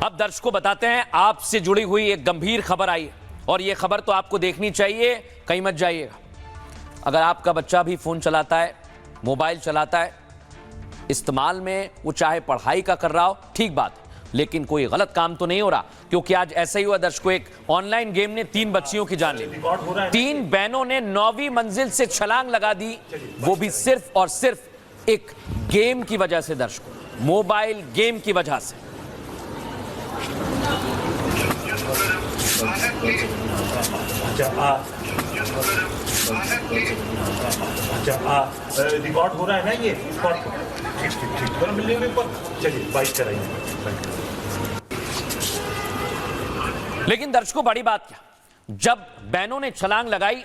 अब दर्शकों बताते हैं, आपसे जुड़ी हुई एक गंभीर खबर आई है और यह खबर तो आपको देखनी चाहिए, कहीं मत जाइएगा। अगर आपका बच्चा भी फोन चलाता है, मोबाइल चलाता है, इस्तेमाल में वो चाहे पढ़ाई का कर रहा हो, ठीक बात है, लेकिन कोई गलत काम तो नहीं हो रहा, क्योंकि आज ऐसा ही हुआ दर्शकों, एक ऑनलाइन गेम ने 3 बच्चियों की जान ले ली। 3 बहनों ने 9वीं मंजिल से छलांग लगा दी, वो भी सिर्फ और सिर्फ एक गेम की वजह से दर्शकों, मोबाइल गेम की वजह से। रिकॉर्ड हो रहा है ना ये, ठीक मिलने पर चलिए बाइक कराइए। लेकिन दर्शकों बड़ी बात क्या, जब बहनों ने छलांग लगाई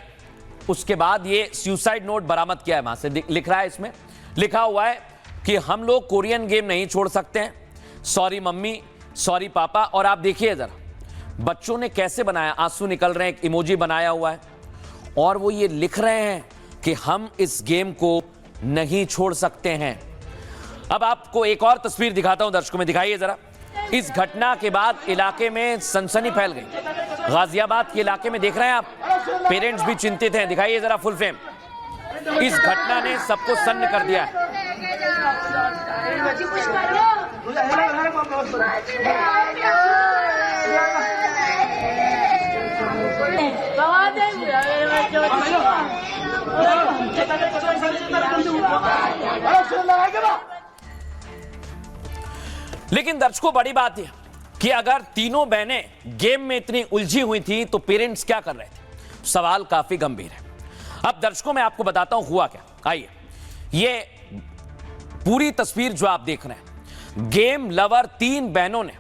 उसके बाद ये सुसाइड नोट बरामद किया है। वहां से लिख रहा है, इसमें लिखा हुआ है कि हम लोग कोरियन गेम नहीं छोड़ सकते हैं, सॉरी मम्मी, सॉरी पापा। और आप देखिए जरा बच्चों ने कैसे बनाया, आंसू निकल रहे हैं, एक इमोजी बनाया हुआ है और वो ये लिख रहे हैं कि हम इस गेम को नहीं छोड़ सकते हैं। अब आपको एक और तस्वीर दिखाता हूं दर्शकों में, दिखाइए जरा। इस घटना के बाद इलाके में सनसनी फैल गई। गाजियाबाद के इलाके में देख रहे हैं आप, पेरेंट्स भी चिंतित हैं। दिखाइए जरा फुल फ्रेम। इस घटना ने सबको सन्न कर दिया है। लेकिन दर्शकों बड़ी बात यह कि अगर तीनों बहनें गेम में इतनी उलझी हुई थी तो पेरेंट्स क्या कर रहे थे? सवाल काफी गंभीर है। अब दर्शकों मैं आपको बताता हूं हुआ क्या। आइए, ये पूरी तस्वीर जो आप देख रहे हैं, गेम लवर 3 बहनों ने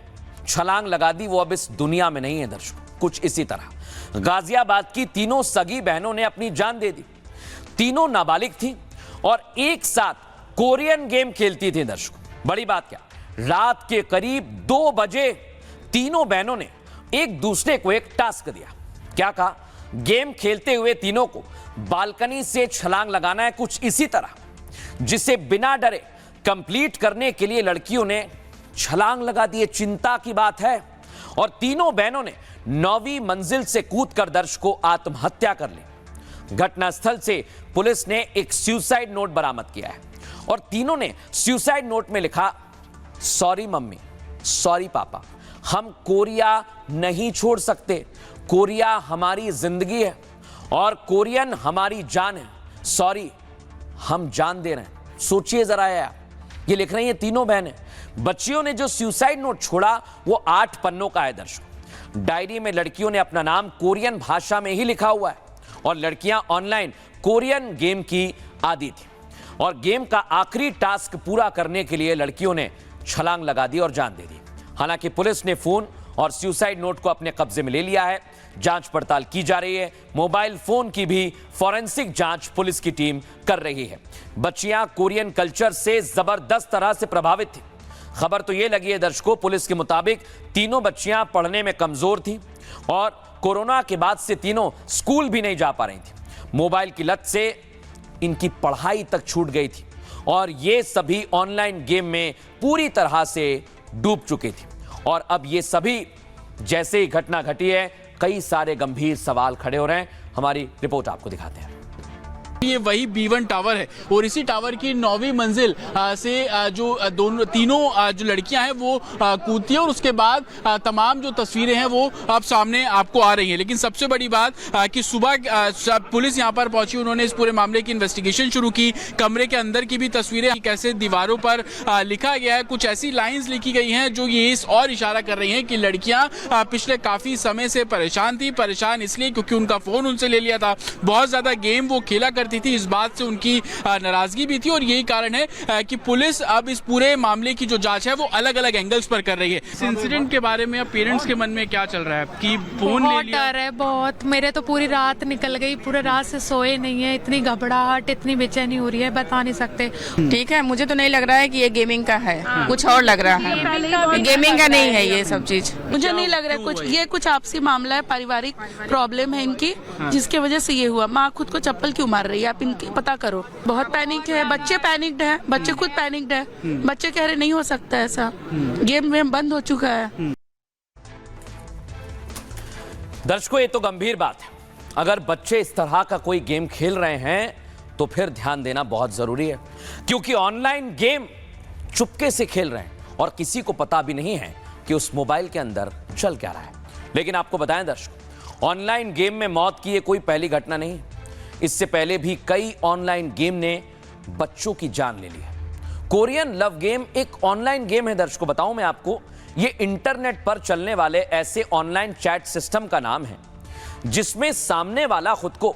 छलांग लगा दी, वो अब इस दुनिया में नहीं है दर्शकों। कुछ इसी तरह गाजियाबाद की तीनों सगी बहनों ने अपनी जान दे दी। तीनों नाबालिग थी और एक साथ कोरियन गेम खेलती थी दर्शकों। बड़ी बात क्या, रात के करीब 2 बजे तीनों बहनों ने एक दूसरे को एक टास्क दिया। क्या कहा? गेम खेलते हुए तीनों को बालकनी से छलांग लगाना है, कुछ इसी तरह, जिसे बिना डरे कंप्लीट करने के लिए लड़कियों ने छलांग लगा दी। चिंता की बात है। और तीनों बहनों ने 9वीं मंजिल से कूदकर दर्शकों आत्महत्या कर ली। घटनास्थल से पुलिस ने एक सुसाइड नोट बरामद किया है और तीनों ने सुसाइड नोट में लिखा, सॉरी मम्मी, सॉरी पापा, हम कोरिया नहीं छोड़ सकते, कोरिया हमारी जिंदगी है और कोरियन हमारी जान है, सॉरी, हम जान दे रहे हैं। सोचिए जरा यार, ये लिख रही हैं तीनों बहनें। बच्चियों ने जो सुसाइड नोट छोड़ा वो 8 पन्नों का है दर्शकों। डायरी में लड़कियों ने अपना नाम कोरियन भाषा में ही लिखा हुआ है और लड़कियां ऑनलाइन कोरियन गेम की आदी थी और गेम का आखिरी टास्क पूरा करने के लिए लड़कियों ने छलांग लगा दी और जान दे दी। हालांकि पुलिस ने फोन और सुसाइड नोट को अपने कब्जे में ले लिया है। जांच पड़ताल की जा रही है। मोबाइल फोन की भी फॉरेंसिक जांच पुलिस की टीम कर रही है। बच्चियां कोरियन कल्चर से जबरदस्त तरह से प्रभावित थी। खबर तो यह लगी है दर्शकों, पुलिस के मुताबिक तीनों बच्चियां पढ़ने में कमजोर थी और कोरोना के बाद से तीनों स्कूल भी नहीं जा पा रही थी। मोबाइल की लत से इनकी पढ़ाई तक छूट गई थी और ये सभी ऑनलाइन गेम में पूरी तरह से डूब चुके थे। और अब ये सभी, जैसे ही घटना घटी है, कई सारे गंभीर सवाल खड़े हो रहे हैं। हमारी रिपोर्ट आपको दिखाते हैं। ये वही B1 टावर है और इसी टावर की 9वीं मंजिल से जो तीनों जो लड़कियां हैं वो कूदती है और उसके बाद तमाम जो तस्वीरें हैं वो अब सामने आपको आ रही हैं। लेकिन सबसे बड़ी बात कि सुबह पुलिस यहां पर पहुंची, उन्होंने इस पूरे मामले की इन्वेस्टिगेशन शुरू की। कमरे के अंदर की भी तस्वीरें, कैसे दीवारों पर लिखा गया है, कुछ ऐसी लाइन्स लिखी गई हैं जो ये इस और इशारा कर रही हैं कि लड़कियां पिछले काफी समय से परेशान थी। परेशान इसलिए क्योंकि उनका फोन उनसे ले लिया था, बहुत ज्यादा गेम वो खेला करती थी, इस बात से उनकी नाराजगी भी थी और यही कारण है कि पुलिस अब इस पूरे मामले की जो जांच है वो अलग अलग एंगल्स पर कर रही है। इस इंसिडेंट के बारे में अब पेरेंट्स के मन में क्या चल रहा है कि फोन ले लिया? डर है बहुत। मेरे तो पूरी रात निकल गई, पूरे रात से सोए नहीं है, इतनी घबराहट, इतनी बेचैनी हो रही है, बता नहीं सकते। ठीक है, मुझे तो नहीं लग रहा है कि ये गेमिंग का है, कुछ और लग रहा है। गेमिंग का नहीं है ये सब चीज, मुझे नहीं लग रहा है कुछ। ये कुछ आपसी मामला है, पारिवारिक प्रॉब्लम है इनकी, जिसकी वजह से ये हुआ। माँ खुद को चप्पल क्यों मार रही है, आप इनकी पता करो। बहुत पैनिक है, बच्चे पैनिक्ड है, बच्चे खुद पैनिक्ड है। बच्चे कह रहे नहीं हो सकता ऐसा, गेम में बंद हो चुका है। दर्शकों, ये तो गंभीर बात है। अगर बच्चे इस तरह का कोई गेम खेल रहे हैं तो फिर ध्यान देना बहुत जरूरी है, क्योंकि ऑनलाइन गेम चुपके से खेल रहे हैं और किसी को पता भी नहीं है कि उस मोबाइल के अंदर चल क्या रहा है। लेकिन आपको बताएं दर्शकों, ऑनलाइन गेम में मौत की ये कोई पहली घटना नहीं। इससे पहले भी कई ऑनलाइन गेम ने बच्चों की जान ले ली है। कोरियन लव गेम एक ऑनलाइन गेम है दर्शकों, बताऊं मैं आपको, ये इंटरनेट पर चलने वाले ऐसे ऑनलाइन चैट सिस्टम का नाम है जिसमें सामने वाला खुद को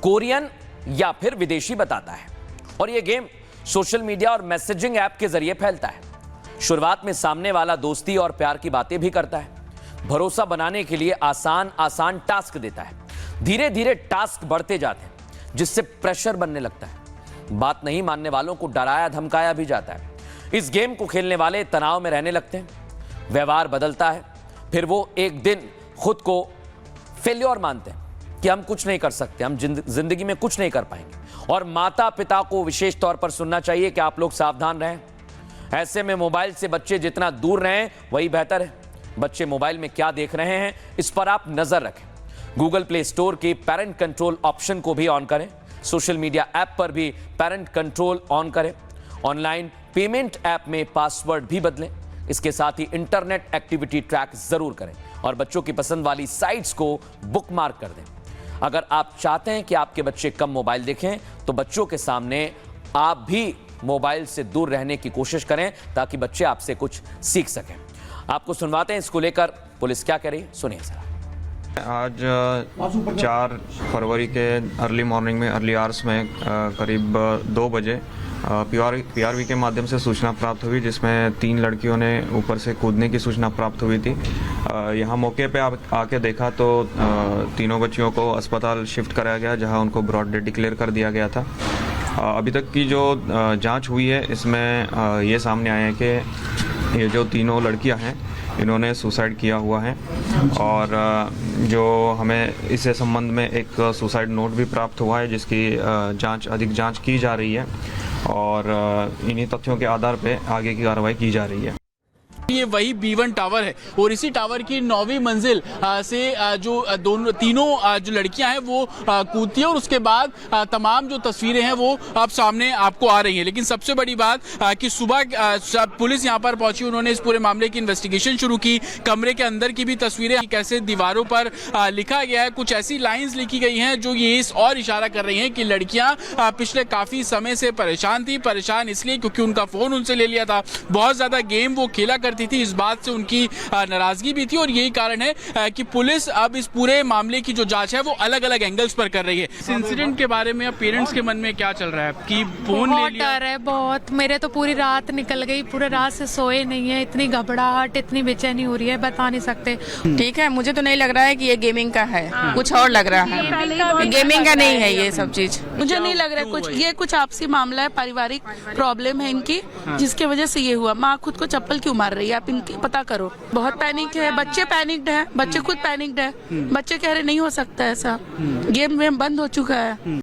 कोरियन या फिर विदेशी बताता है और यह गेम सोशल मीडिया और मैसेजिंग ऐप के जरिए फैलता है। शुरुआत में सामने वाला दोस्ती और प्यार की बातें भी करता है, भरोसा बनाने के लिए आसान टास्क देता है। धीरे धीरे टास्क बढ़ते जाते हैं जिससे प्रेशर बनने लगता है। बात नहीं मानने वालों को डराया धमकाया भी जाता है। इस गेम को खेलने वाले तनाव में रहने लगते हैं, व्यवहार बदलता है, फिर वो एक दिन खुद को फेल्योर मानते हैं कि हम कुछ नहीं कर सकते, हम जिंदगी में कुछ नहीं कर पाएंगे। और माता पिता को विशेष तौर पर सुनना चाहिए कि आप लोग सावधान रहें। ऐसे में मोबाइल से बच्चे जितना दूर रहें वही बेहतर है। बच्चे मोबाइल में क्या देख रहे हैं इस पर आप नजर रखें। गूगल प्ले स्टोर के पेरेंट कंट्रोल ऑप्शन को भी ऑन करें। सोशल मीडिया ऐप पर भी पेरेंट कंट्रोल ऑन करें। ऑनलाइन पेमेंट ऐप में पासवर्ड भी बदलें। इसके साथ ही इंटरनेट एक्टिविटी ट्रैक जरूर करें और बच्चों की पसंद वाली साइट्स को बुकमार्क कर दें। अगर आप चाहते हैं कि आपके बच्चे कम मोबाइल देखें तो बच्चों के सामने आप भी मोबाइल से दूर रहने की कोशिश करें ताकि बच्चे आपसे कुछ सीख सकें। आपको सुनवाते हैं इसको लेकर पुलिस क्या कह रही है, सुनिए जरा। आज 4 फरवरी के अर्ली मॉर्निंग में, अर्ली आवर्स में करीब 2 बजे पीआरवी के माध्यम से सूचना प्राप्त हुई जिसमें 3 लड़कियों ने ऊपर से कूदने की सूचना प्राप्त हुई थी। यहाँ मौके पे आके देखा तो तीनों बच्चियों को अस्पताल शिफ्ट कराया गया जहाँ उनको ब्रॉड डेड डिक्लेयर कर दिया गया था। अभी तक की जो जांच हुई है इसमें ये सामने आया है कि ये जो तीनों लड़कियां हैं इन्होंने सुसाइड किया हुआ है और जो हमें इससे संबंध में एक सुसाइड नोट भी प्राप्त हुआ है जिसकी अधिक जांच की जा रही है और इन्हीं तथ्यों के आधार पर आगे की कार्रवाई की जा रही है। ये वही B1 टावर है और इसी टावर की 9वीं मंजिल से जो तीनों जो लड़कियां हैं वो कूदती है और उसके बाद तमाम जो तस्वीरें हैं वो अब सामने आपको आ रही हैं। लेकिन सबसे बड़ी बात कि सुबह पुलिस यहां पर पहुंची, उन्होंने इस पूरे मामले की इन्वेस्टिगेशन शुरू की। कमरे के अंदर की भी तस्वीरें, कैसे दीवारों पर लिखा गया है, कुछ ऐसी लाइन्स लिखी गई हैं जो ये इस और इशारा कर रही हैं कि लड़कियां पिछले काफी समय से परेशान थी। परेशान इसलिए क्योंकि उनका फोन उनसे ले लिया था, बहुत ज्यादा गेम वो खेला करती थी, इस बात से उनकी नाराजगी भी थी और यही कारण है कि पुलिस अब इस पूरे मामले की जो जांच है वो अलग अलग एंगल्स पर कर रही है। इस इंसिडेंट के बारे में अब पेरेंट्स के मन में क्या चल रहा है कि फोन ले लिया? डर है बहुत। मेरे तो पूरी रात निकल गई, पूरे रात से सोए नहीं है, इतनी घबराहट, इतनी बेचैनी हो रही है, बता नहीं सकते। ठीक है, मुझे तो नहीं लग रहा है कि ये गेमिंग का है, कुछ और लग रहा है। गेमिंग का नहीं है ये सब चीज, मुझे नहीं लग रहा है कुछ। ये कुछ आपसी मामला है, पारिवारिक प्रॉब्लम है इनकी जिसके वजह से ये हुआ। माँ खुद को चप्पल क्यों मार रही है, आप इनकी पता करो। बहुत पैनिक है, बच्चे पैनिक्ड है, बच्चे खुद पैनिक्ड है। बच्चे कह रहे नहीं हो सकता ऐसा, गेम वेम बंद हो चुका है।